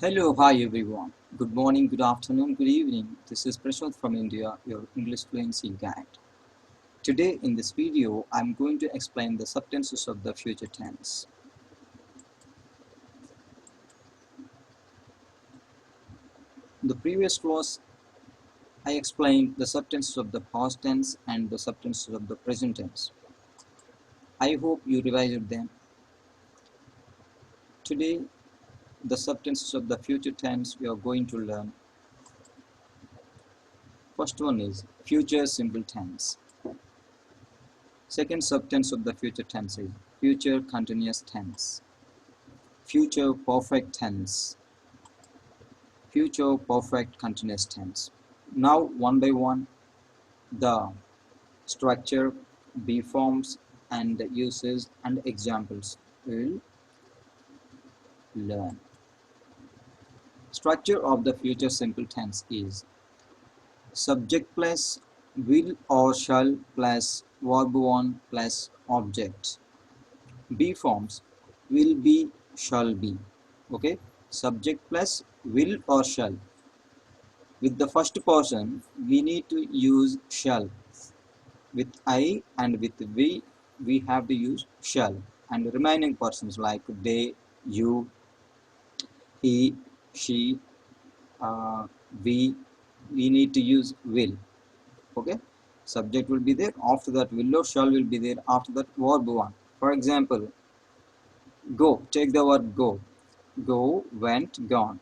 Hello, hi everyone. Good morning, good afternoon, good evening. This is Prasadu from India, your English fluency guide. Today in this video, I'm going to explain the subtenses of the future tense. In the previous class, I explained the subtenses of the past tense and the subtenses of the present tense. I hope you revised them. Today, the subtenses of the future tense we are going to learn. First one is future simple tense. Second subtense of the future tense is future continuous tense. Future perfect tense, future perfect continuous tense. Now one by one the structure, be forms and uses and examples we will learn. Structure of the future simple tense is subject plus will or shall plus verb 1 plus object. Be forms will be, shall be. Okay, subject plus will or shall. With the first person, we need to use shall. With I and with we have to use shall. And remaining persons like they, you, he, she, uh, we, we need to use will. Okay, subject will be there. After that, will or shall will be there. After that, verb one. For example, go. Take the word go. Go, went, gone.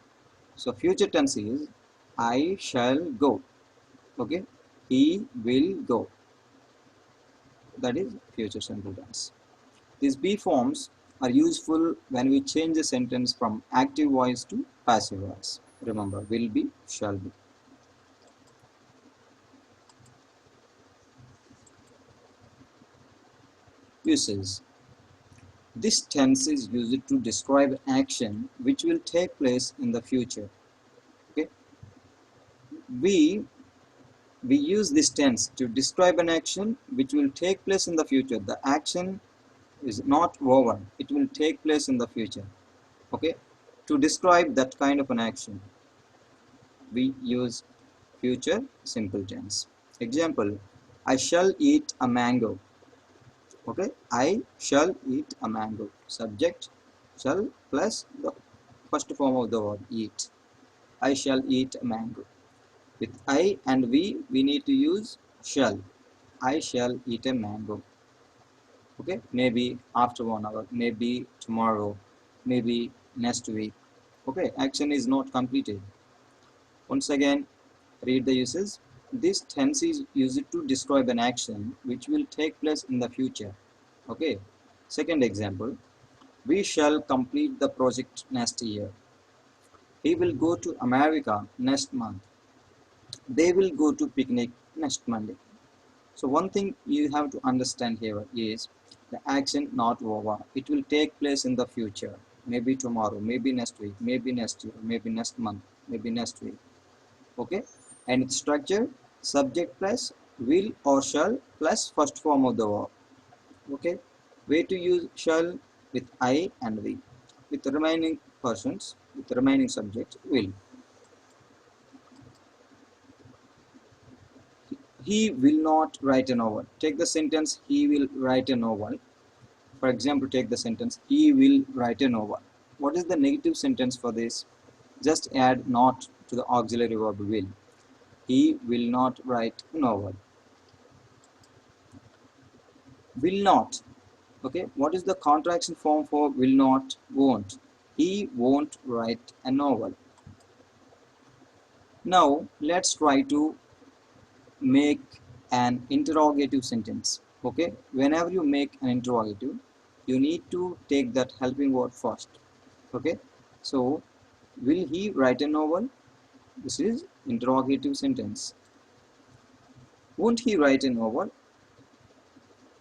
So future tense is I shall go. Okay, he will go. That is future simple tense. These be forms are useful when we change the sentence from active voice to passive voice. Remember, will be, shall be. Uses. This tense is used to describe action which will take place in the future. Okay, we we use this tense to describe an action which will take place in the future. The action is not over, it will take place in the future. Okay, to describe that kind of an action we use future simple tense. Example, I shall eat a mango. Okay, I shall eat a mango. Subject shall plus the first form of the word eat. I shall eat a mango. With I and we need to use shall. I shall eat a mango. Okay, maybe after 1 hour, maybe tomorrow, maybe next week. Okay, action is not completed. Once again, read the uses. This tense is used to describe an action which will take place in the future. Okay, second example, we shall complete the project next year. He will go to America next month. They will go to picnic next Monday. So one thing you have to understand here is the action not over. It will take place in the future. Maybe tomorrow, maybe next week, maybe next year, maybe next month, maybe next week. Okay, and its structure subject plus will or shall plus first form of the verb. Okay, way to use shall with I and we. With the remaining persons, with the remaining subjects, will. He will not write a novel. Take the sentence, he will write a novel. For example, take the sentence, he will write a novel. What is the negative sentence for this? Just add not to the auxiliary verb will. He will not write a novel. Will not. Okay, what is the contraction form for will not? Won't. He won't write a novel. Now, let's try to make an interrogative sentence. Okay, whenever you make an interrogative, you need to take that helping word first. Okay, so will he write a novel? This is interrogative sentence. Won't he write a novel?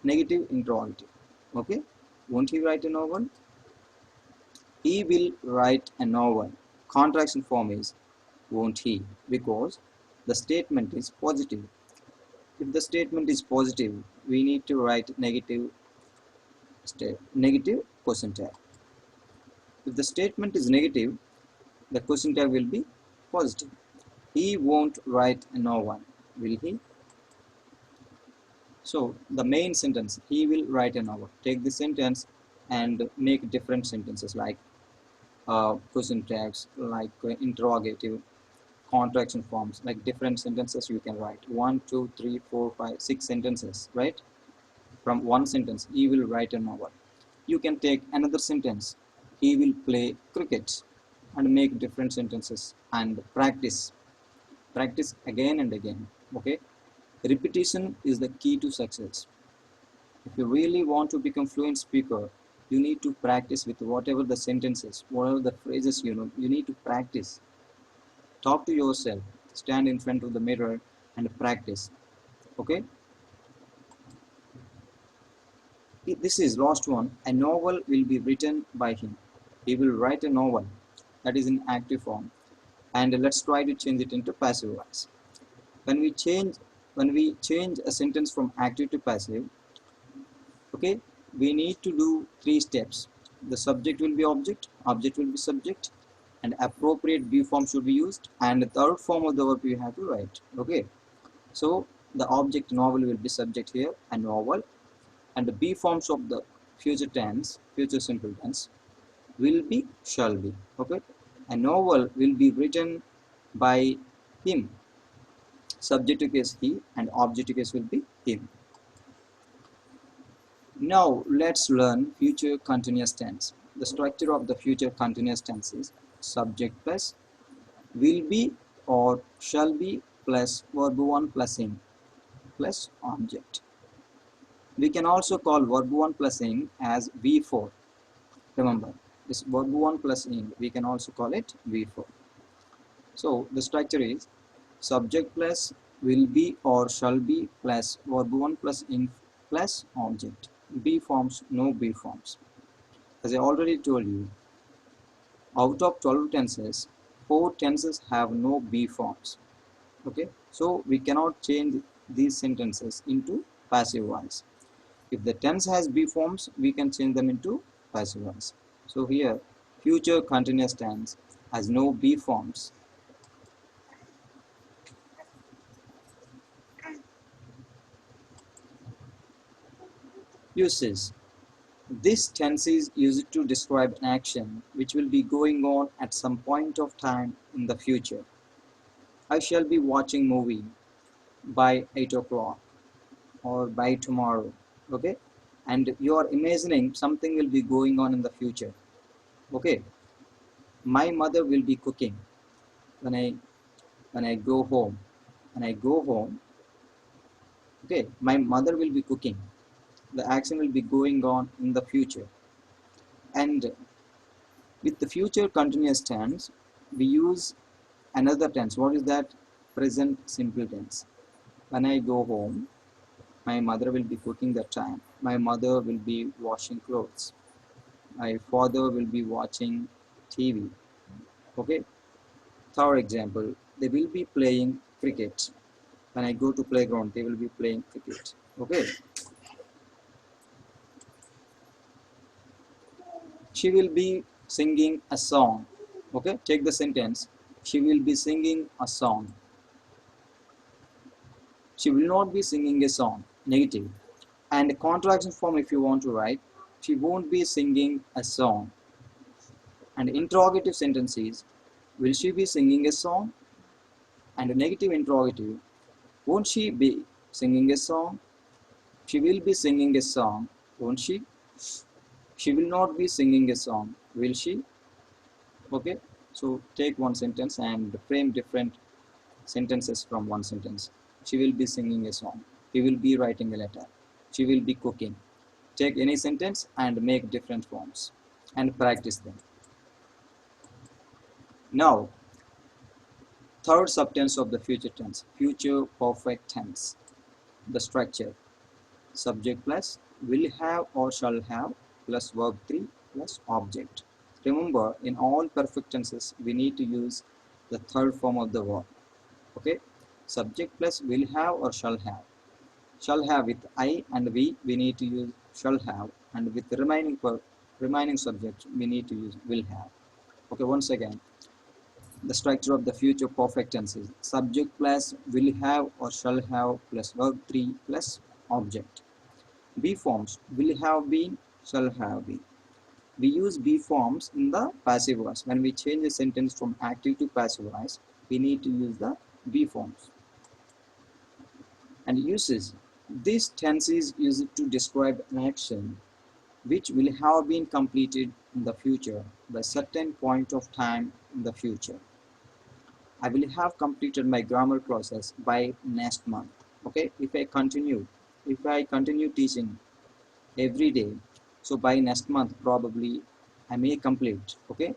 Negative interrogative. Okay, won't he write a novel? He will write a novel. Contraction form is won't he, because the statement is positive. If the statement is positive, we need to write negative question tag. If the statement is negative, The question tag will be positive. He won't write a novel, will he? So the main sentence, he will write a novel. Take the sentence and make different sentences like question tags, like interrogative, contraction forms, like different sentences you can write. 1, 2, 3, 4, 5, 6 sentences, right? From one sentence, he will write a novel. You can take another sentence, he will play cricket, and make different sentences and practice. Practice again and again. Okay? Repetition is the key to success. If you really want to become fluent speaker, you need to practice with whatever the sentences, whatever the phrases you know, you need to practice. Talk to yourself, stand in front of the mirror and practice. Okay? This is last one. A novel will be written by him. He will write a novel that is in active form. And let's try to change it into passive voice. When we change a sentence from active to passive, okay, we need to do 3 steps. The subject will be object will be subject, and appropriate be form should be used, and the third form of the verb you have to write. Okay, so the object novel will be subject here, a novel, and the be forms of the future tense, future simple tense, will be shall be. Okay, a novel will be written by him. Subjective case he, and objective case will be him. Now let's learn future continuous tense. The structure of the future continuous tense is subject plus will be or shall be plus verb 1 plus ing plus object. We can also call verb 1 plus ing as V4. Remember, this verb 1 plus ing, we can also call it V4. So the structure is subject plus will be or shall be plus verb 1 plus ing plus object. Be forms, no be forms. As I already told you, out of 12 tenses, 4 tenses have no be forms. Okay, so we cannot change these sentences into passive voice. If the tense has be forms, we can change them into passive voice. So here, future continuous tense has no be forms. Uses. This tense is used to describe an action which will be going on at some point of time in the future. I shall be watching movie by 8 o'clock or by tomorrow. Okay, and you are imagining something will be going on in the future. Okay, my mother will be cooking when I go home. When I go home, okay, my mother will be cooking. The action will be going on in the future. And with the future continuous tense, we use another tense. What is that? Present simple tense. When I go home, my mother will be cooking that time. My mother will be washing clothes. My father will be watching TV. Okay. Third example, they will be playing cricket. When I go to playground, they will be playing cricket. Okay. She will be singing a song. Okay. Take the sentence. She will be singing a song. She will not be singing a song. Negative. And the contraction form, if you want to write, she won't be singing a song. And interrogative sentence is, will she be singing a song? And the negative interrogative, won't she be singing a song? She will be singing a song, won't she? She will not be singing a song, will she? Okay, so take one sentence and frame different sentences from one sentence. She will be singing a song. He will be writing a letter. She will be cooking. Take any sentence and make different forms and practice them. Now, third subtense of the future tense, future perfect tense. The structure, subject plus will have or shall have plus verb 3 plus object. Remember, in all perfect tenses, we need to use the third form of the verb. Okay, subject plus will have or shall have. Shall have with I and we need to use shall have, and with the remaining subjects, we need to use will have. Okay, once again, The structure of the future perfect tense is subject plus will have or shall have plus verb 3 plus object. Be forms will have been, shall have been. We use be forms in the passive voice. When we change a sentence from active to passive voice, we need to use the be forms. And uses. This tense is used to describe an action which will have been completed in the future by certain point of time in the future. I will have completed my grammar process by next month. Okay, if I continue teaching every day, so by next month probably I may complete. Okay,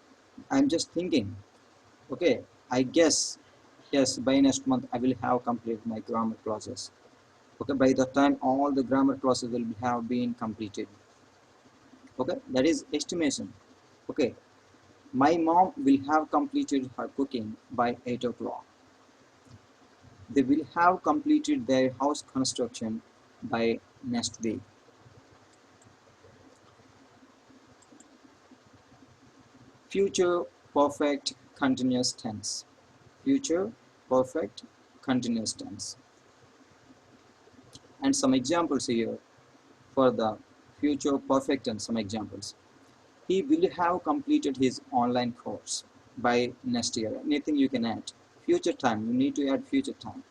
I'm just thinking. Okay, I guess yes, by next month I will have completed my grammar process. Okay, by the time all the grammar process will have been completed. Okay, that is estimation. Okay, my mom will have completed her cooking by 8 o'clock. They will have completed their house construction by next week. Future perfect continuous tense. Future perfect continuous tense. And some examples here for the future perfect tense, some examples. He will have completed his online course by next year. Anything you can add. Future time, you need to add future time.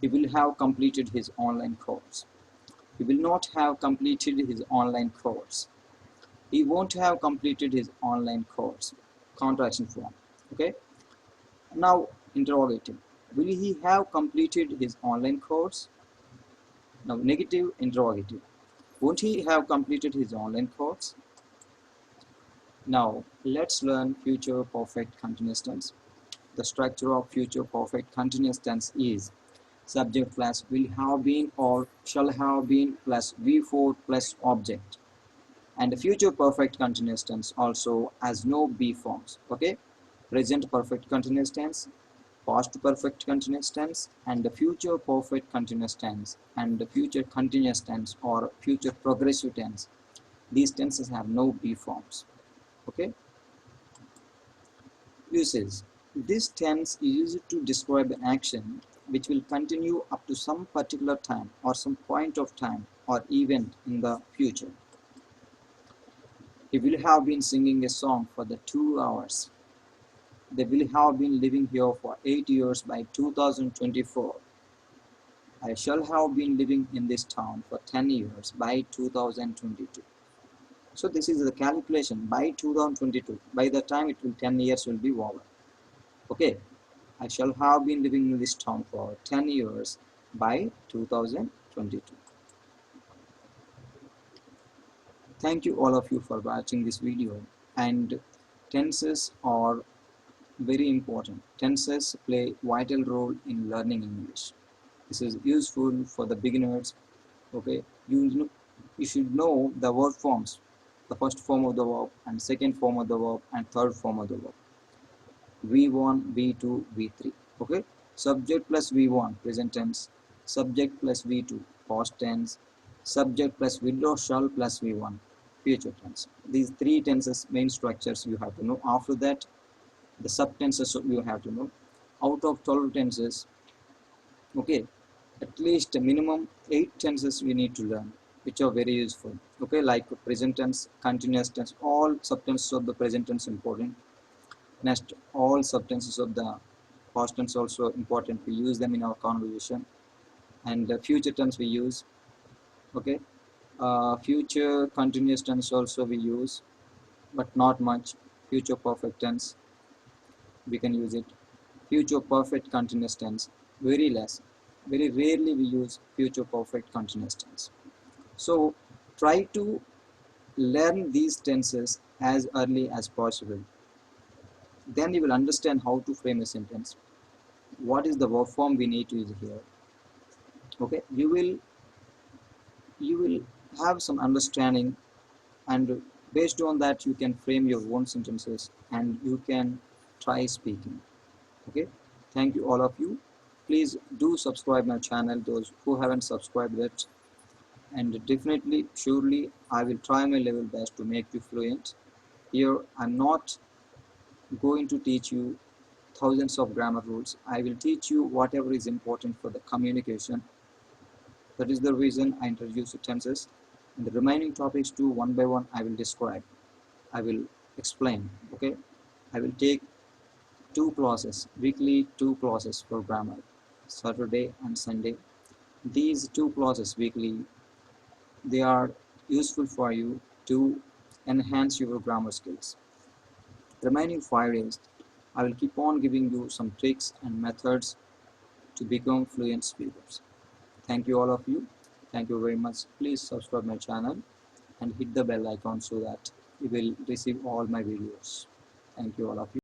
He will have completed his online course. He will not have completed his online course. He won't have completed his online course. Contraction form. Okay. Now interrogative. Will he have completed his online course? Now negative interrogative. Won't he have completed his online course? Now let's learn future perfect continuous tense. The structure of future perfect continuous tense is subject plus will have been or shall have been plus V4 plus object. And the future perfect continuous tense also has no be forms. Okay, present perfect continuous tense, past perfect continuous tense, and the future perfect continuous tense, and the future continuous tense or future progressive tense. These tenses have no be forms. Okay. Uses. This tense is used to describe an action which will continue up to some particular time or some point of time or event in the future. He will have been singing a song for the 2 hours. They will have been living here for 8 years by 2024. I shall have been living in this town for 10 years by 2022. So this is the calculation by 2022. By the time it will 10 years will be over. Okay, I shall have been living in this town for 10 years by 2022. Thank you all of you for watching this video. And tenses are very important. Tenses play vital role in learning English. This is useful for the beginners. Okay, you should know the verb forms, the first form of the verb and second form of the verb and third form of the verb. V1, V2, V3. Okay, subject plus V1 present tense, subject plus V2 past tense, subject plus will or shall plus V1 future tense. These three tenses main structures you have to know. After that, the subtenses you have to know. Out of 12 tenses, okay, at least a minimum 8 tenses we need to learn, which are very useful. Okay, like present tense, continuous tense, all subtenses of the present tense important. Next, all subtenses of the past tense also important. We use them in our conversation. And the future tense we use. Okay, future continuous tense also we use, but not much. Future perfect tense we can use it. Future perfect continuous tense very less. Very rarely we use future perfect continuous tense. So try to learn these tenses as early as possible. Then you will understand how to frame a sentence. What is the verb form we need to use here? Okay, you will have some understanding, and based on that you can frame your own sentences and you can try speaking. Okay, thank you all of you. Please do subscribe my channel, those who haven't subscribed yet, and definitely surely I will try my level best to make you fluent. Here I'm not going to teach you thousands of grammar rules. I will teach you whatever is important for the communication. That is the reason I introduce tenses. And the remaining topics too, one by one, I will describe. I will explain. Okay. I will take two clauses, weekly two clauses for grammar, Saturday and Sunday. These two clauses weekly, they are useful for you to enhance your grammar skills. The remaining 5 days, I will keep on giving you some tricks and methods to become fluent speakers. Thank you all of you. Thank you very much. Please subscribe my channel and hit the bell icon so that you will receive all my videos. Thank you all of you.